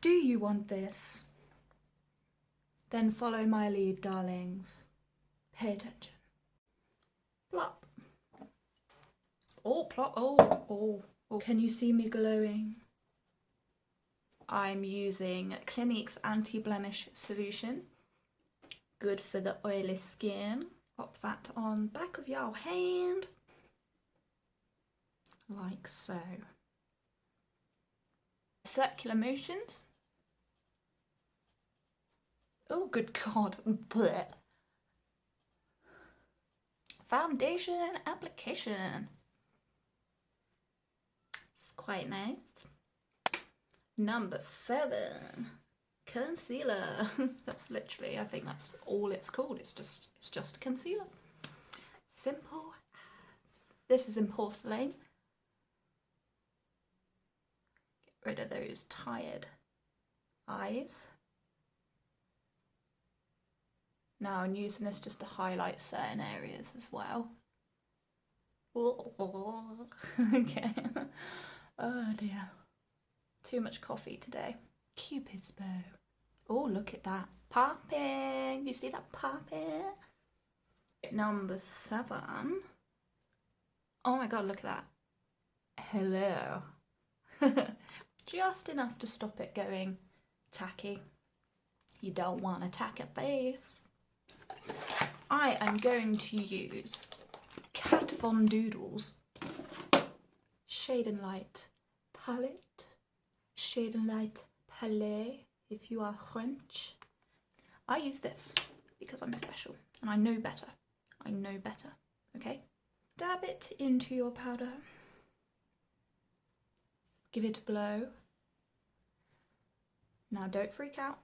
Do you want this? Then follow my lead, darlings. Pay attention. Plop. Oh, plop. Oh. Can you see me glowing? I'm using Clinique's anti-blemish solution. Good for the oily skin. Pop that on back of your hand. Like so. Circular motions. Oh, good God. Blech. Foundation application. It's quite nice. Number 7, concealer. That's literally, I think that's all it's called. It's just concealer. Simple. This is in porcelain. Get rid of those tired eyes. Now I'm using this just to highlight certain areas as well. Okay. Oh dear. Too much coffee today. Cupid's bow. Oh, look at that. Popping. You see that popping? Number 7. Oh my God, look at that. Hello. Just enough to stop it going tacky. You don't want a tacky face. I am going to use Kat Von Doodle's Shade and Light palette. Shade and Light palette, if you are French. I use this because I'm special and I know better. I know better, okay? Dab it into your powder. Give it a blow. Now don't freak out.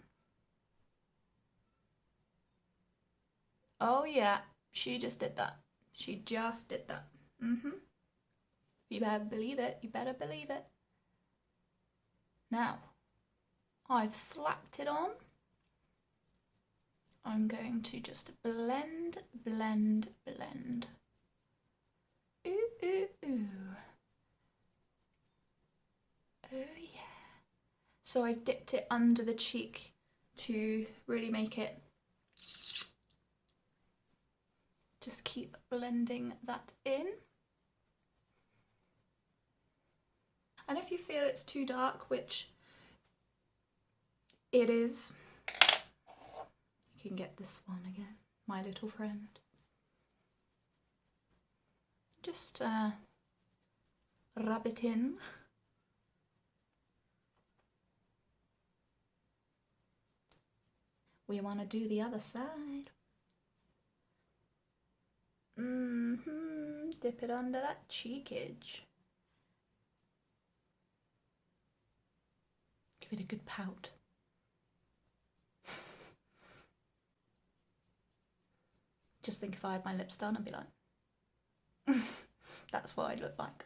Oh yeah, she just did that. She just did that. You better believe it. You better believe it. Now, I've slapped it on. I'm going to just blend, blend, blend. Ooh, ooh, ooh. Oh yeah. So I've dipped it under the cheek to really make it. Just keep blending that in. And if you feel it's too dark, which it is, you can get this one again, My Little Friend. Just rub it in. We want to do the other side. Dip it under that cheekage. Give it a good pout. Just think if I had my lips done, I'd be like, that's what I'd look like.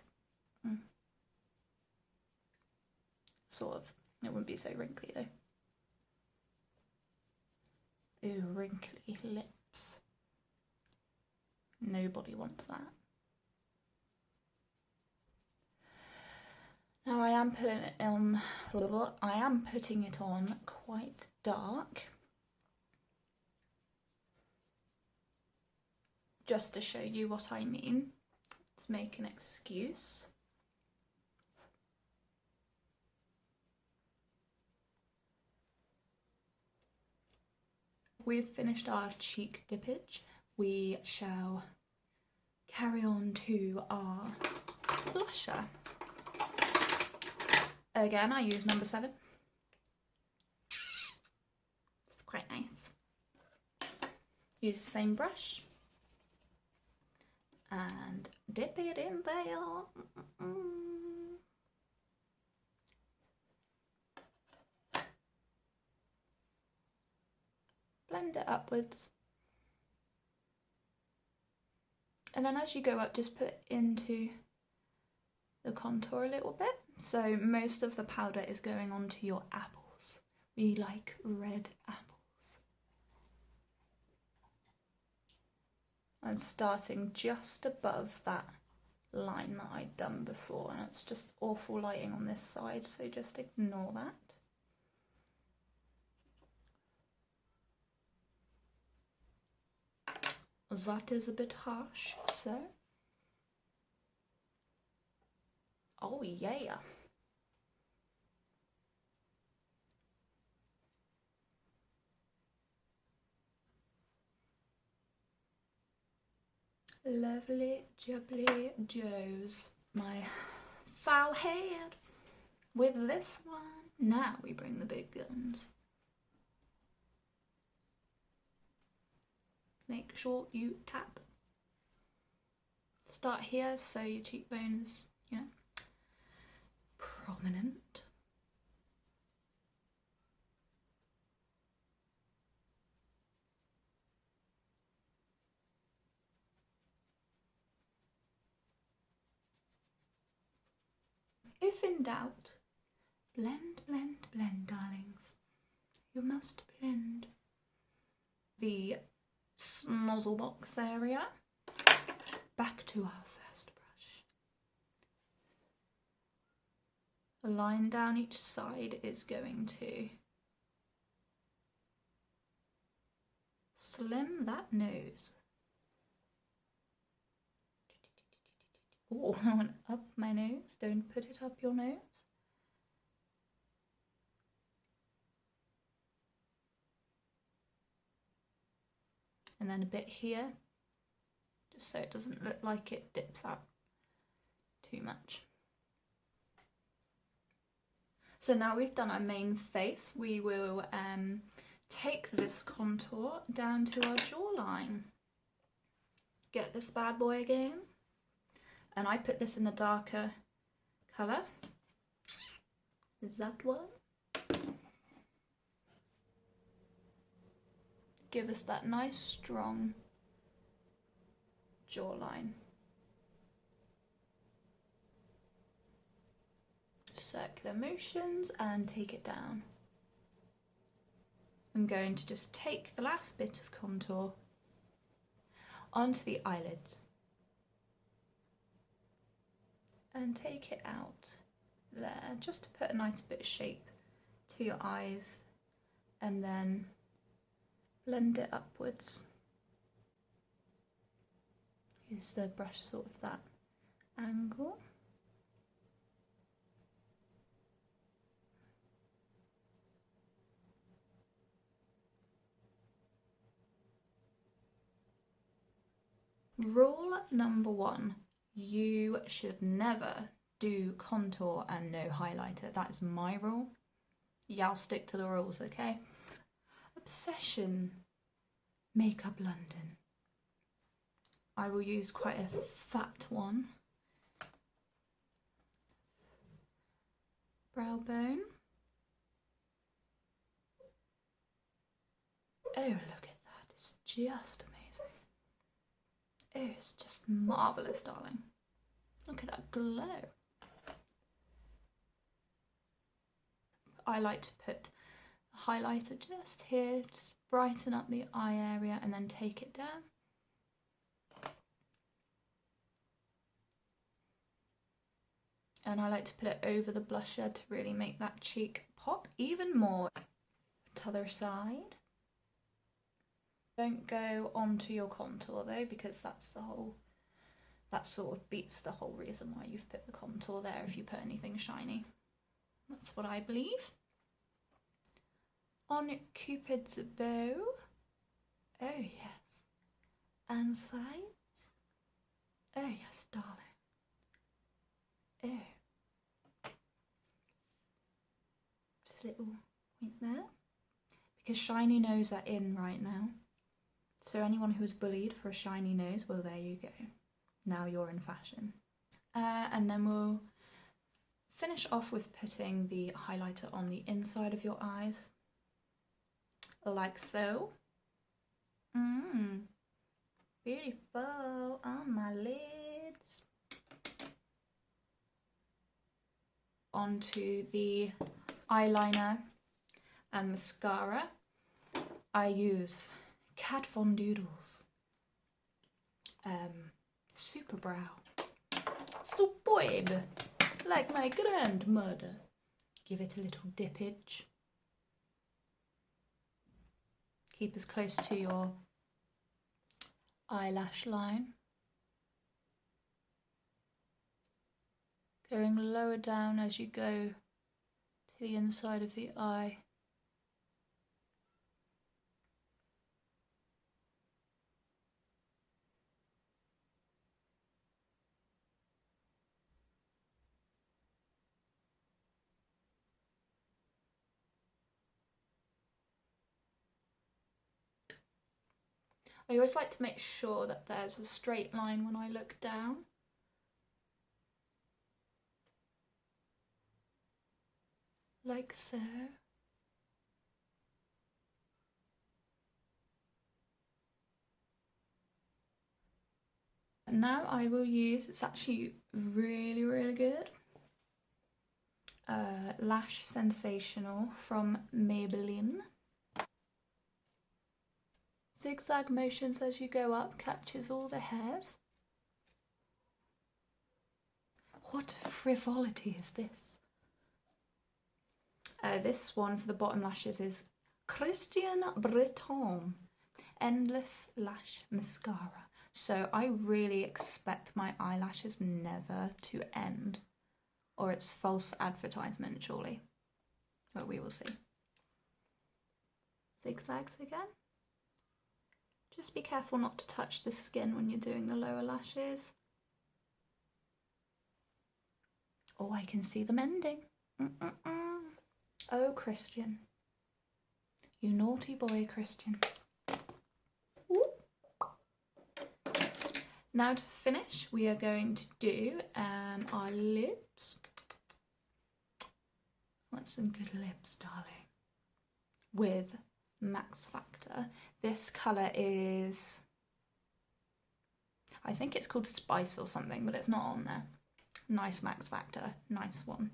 Sort of. It wouldn't be so wrinkly though. Ooh, wrinkly lips. Nobody wants that. Now I am putting it on quite dark. Just to show you what I mean. Let's make an excuse. We've finished our cheek dippage. We shall carry on to our blusher. Again, I use number 7. It's quite nice. Use the same brush and dip it in there. Blend it upwards. And then as you go up, just put it into the contour a little bit. So most of the powder is going onto your apples. We like red apples. I'm starting just above that line that I'd done before, and it's just awful lighting on this side, so just ignore that. That is a bit harsh, so. Oh yeah. Lovely jubbly Joes, my foul head with this one. Now we bring the big guns. Make sure you tap. Start here so your cheekbone is, you know, prominent. If in doubt, blend, blend, blend, darlings. You must blend the nozzle box area back to our first brush. A line down each side is going to slim that nose. Oh, I went up my nose. Don't put it up your nose. And then a bit here, just so it doesn't look like it dips out too much. So now we've done our main face, we will take this contour down to our jawline. Get this bad boy again. And I put this in a darker colour. Is that one? Give us that nice strong jawline. Circular motions and take it down. I'm going to just take the last bit of contour onto the eyelids and take it out there, just to put a nice bit of shape to your eyes, and then blend it upwards. Use the brush sort of that angle. Rule number 1, you should never do contour and no highlighter. That is my rule. Yeah, I'll stick to the rules, okay? Obsession Makeup London. I will use quite a fat one. Brow bone. Oh, look at that. It's just amazing. Oh, it's just marvellous, darling. Look at that glow. I like to put a highlighter just here, just brighten up the eye area and then take it down. And I like to put it over the blusher to really make that cheek pop even more. T'other side. Don't go onto your contour though, because that sort of beats the whole reason why you've put the contour there if you put anything shiny. That's what I believe. On Cupid's bow. Oh yes. And sides. Oh yes, darling. Oh. Just a little point there. Because shiny nose are in right now. So anyone who was bullied for a shiny nose, well, there you go. Now you're in fashion. And then we'll finish off with putting the highlighter on the inside of your eyes. Like so. Beautiful on my lids. Onto the eyeliner and mascara. I use Kat Von Doodle's Super Brow. Superb! It's like my grandmother. Give it a little dippage. Keep as close to your eyelash line. Going lower down as you go to the inside of the eye. I always like to make sure that there's a straight line when I look down. Like so. And now I will use, it's actually really, really good, Lash Sensational from Maybelline. Zigzag motions as you go up, catches all the hairs. What frivolity is this? This one for the bottom lashes is Christian Breton Endless Lash Mascara. So I really expect my eyelashes never to end, or it's false advertisement surely, but we will see. Zigzags again. Just be careful not to touch the skin when you're doing the lower lashes. Oh, I can see them ending. Oh, Christian. You naughty boy, Christian. Ooh. Now to finish, we are going to do our lips. Want some good lips, darling. With Max Factor. This colour is, I think it's called Spice or something, but it's not on there. Nice Max Factor, nice one.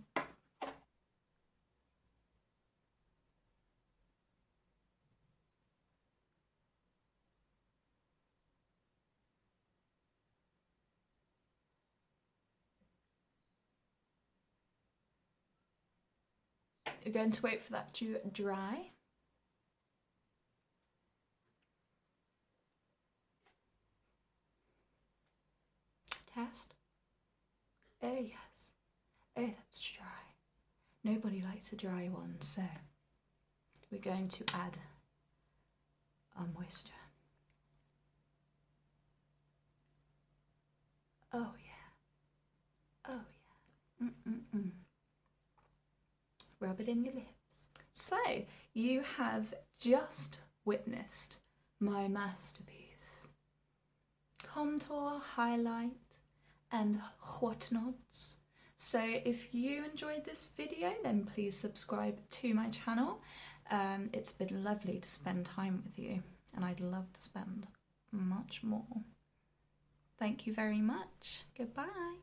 You're going to wait for that to dry. Test. Oh yes. Oh, that's dry. Nobody likes a dry one, so we're going to add our moisture. Oh yeah. Oh yeah. Rub it in your lips. So, you have just witnessed my masterpiece. Contour, highlight, and whatnots. So if you enjoyed this video, then please subscribe to my channel. It's been lovely to spend time with you, and I'd love to spend much more. Thank you very much. Goodbye.